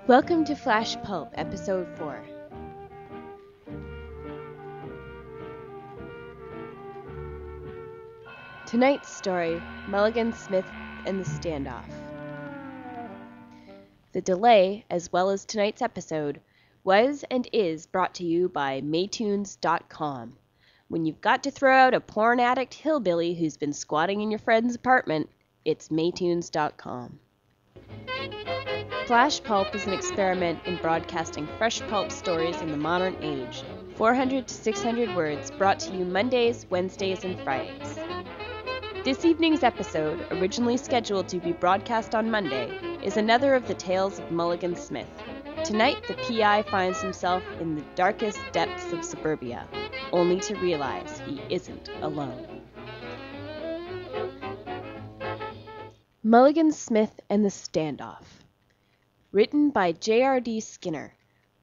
Welcome to Flash Pulp, Episode 4. Tonight's story, Mulligan Smith and the Standoff. The delay, as well as tonight's episode, was and is brought to you by Maytunes.com. When you've got to throw out a porn addict hillbilly who's been squatting in your friend's apartment, it's Maytunes.com. Flash Pulp is an experiment in broadcasting fresh pulp stories in the modern age, 400 to 600 words, brought to you Mondays, Wednesdays, and Fridays. This evening's episode, originally scheduled to be broadcast on Monday, is another of the tales of Mulligan Smith. Tonight, the PI finds himself in the darkest depths of suburbia, only to realize he isn't alone. Mulligan Smith and the Standoff. Written by J.R.D. Skinner,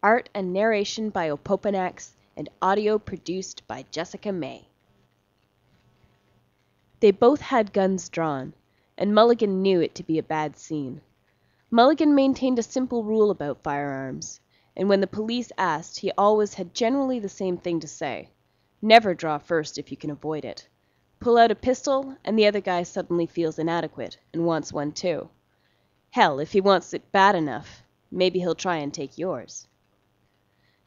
art and narration by Opopanax, and audio produced by Jessica May. They both had guns drawn, and Mulligan knew it to be a bad scene. Mulligan maintained a simple rule about firearms, and when the police asked, he always had generally the same thing to say. Never draw first if you can avoid it. Pull out a pistol, and the other guy suddenly feels inadequate, and wants one too. Hell, if he wants it bad enough, maybe he'll try and take yours.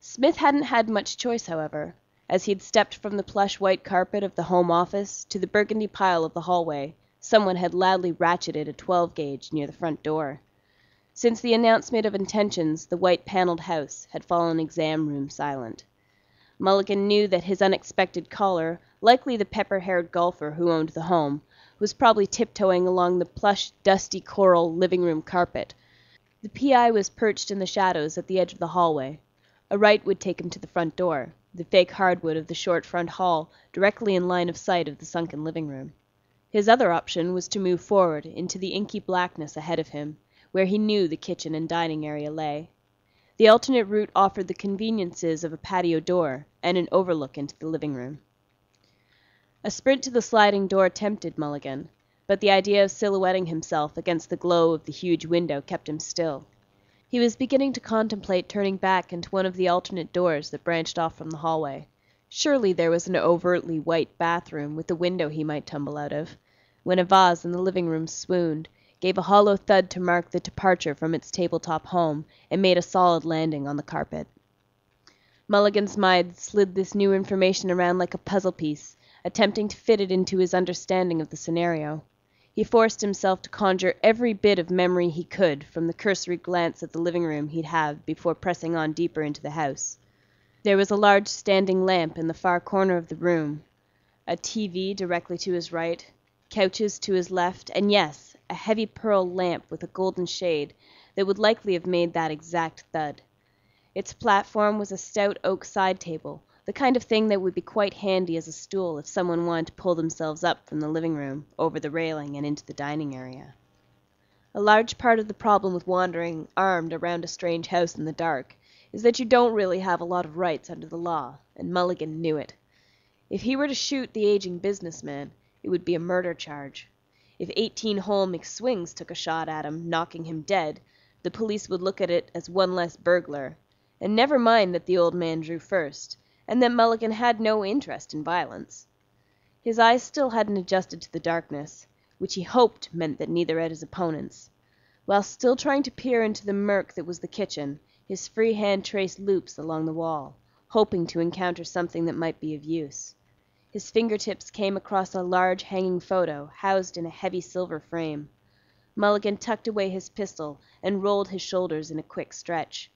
Smith hadn't had much choice, however, as he'd stepped from the plush white carpet of the home office to the burgundy pile of the hallway. Someone had loudly ratcheted a 12-gauge near the front door. Since the announcement of intentions, the white-paneled house had fallen exam room silent. Mulligan knew that his unexpected caller, likely the pepper-haired golfer who owned the home, was probably tiptoeing along the plush, dusty coral living room carpet. The PI was perched in the shadows at the edge of the hallway. A right would take him to the front door, the fake hardwood of the short front hall directly in line of sight of the sunken living room. His other option was to move forward into the inky blackness ahead of him, where he knew the kitchen and dining area lay. The alternate route offered the conveniences of a patio door and an overlook into the living room. A sprint to the sliding door tempted Mulligan, but the idea of silhouetting himself against the glow of the huge window kept him still. He was beginning to contemplate turning back into one of the alternate doors that branched off from the hallway. Surely there was an overtly white bathroom with a window he might tumble out of, when a vase in the living room swooned, gave a hollow thud to mark the departure from its tabletop home, and made a solid landing on the carpet. Mulligan's mind slid this new information around like a puzzle piece, attempting to fit it into his understanding of the scenario. He forced himself to conjure every bit of memory he could from the cursory glance at the living room he'd had before pressing on deeper into the house. There was a large standing lamp in the far corner of the room, a TV directly to his right, couches to his left, and yes, a heavy pearl lamp with a golden shade that would likely have made that exact thud. Its platform was a stout oak side table, the kind of thing that would be quite handy as a stool if someone wanted to pull themselves up from the living room, over the railing and into the dining area. A large part of the problem with wandering armed around a strange house in the dark is that you don't really have a lot of rights under the law, and Mulligan knew it. If he were to shoot the aging businessman, it would be a murder charge. If 18-hole McSwings took a shot at him, knocking him dead, the police would look at it as one less burglar. And never mind that the old man drew first, and that Mulligan had no interest in violence. His eyes still hadn't adjusted to the darkness, which he hoped meant that neither had his opponents. While still trying to peer into the murk that was the kitchen, his free hand traced loops along the wall, hoping to encounter something that might be of use. His fingertips came across a large hanging photo housed in a heavy silver frame. Mulligan tucked away his pistol and rolled his shoulders in a quick stretch.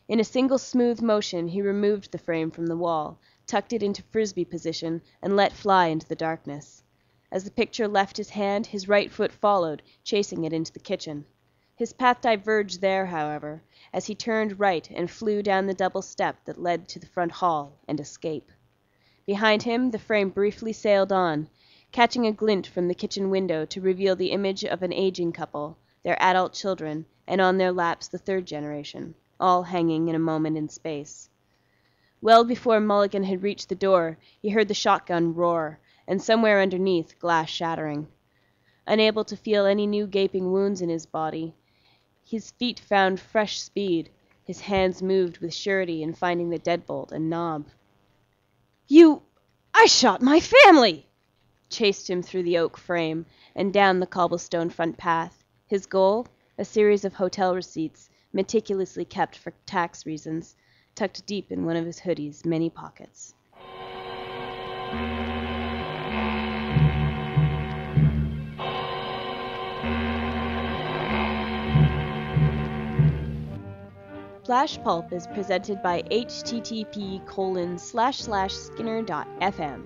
In a single smooth motion he removed the frame from the wall, tucked it into frisbee position, and let fly into the darkness. As the picture left his hand, his right foot followed, chasing it into the kitchen. His path diverged there, however, as he turned right and flew down the double step that led to the front hall and escape. Behind him the frame briefly sailed on, catching a glint from the kitchen window to reveal the image of an aging couple, their adult children, and on their laps the third generation, all hanging in a moment in space. Well before Mulligan had reached the door, he heard the shotgun roar, and somewhere underneath, glass shattering. Unable to feel any new gaping wounds in his body, his feet found fresh speed, his hands moved with surety in finding the deadbolt and knob. I shot my family!" chased him through the oak frame and down the cobblestone front path. His goal? A series of hotel receipts, meticulously kept for tax reasons, tucked deep in one of his hoodie's many pockets. Flash Pulp is presented by http://skinner.fm.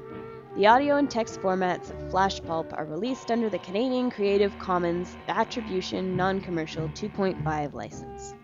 The audio and text formats of Flash Pulp are released under the Canadian Creative Commons Attribution Non-Commercial 2.5 license.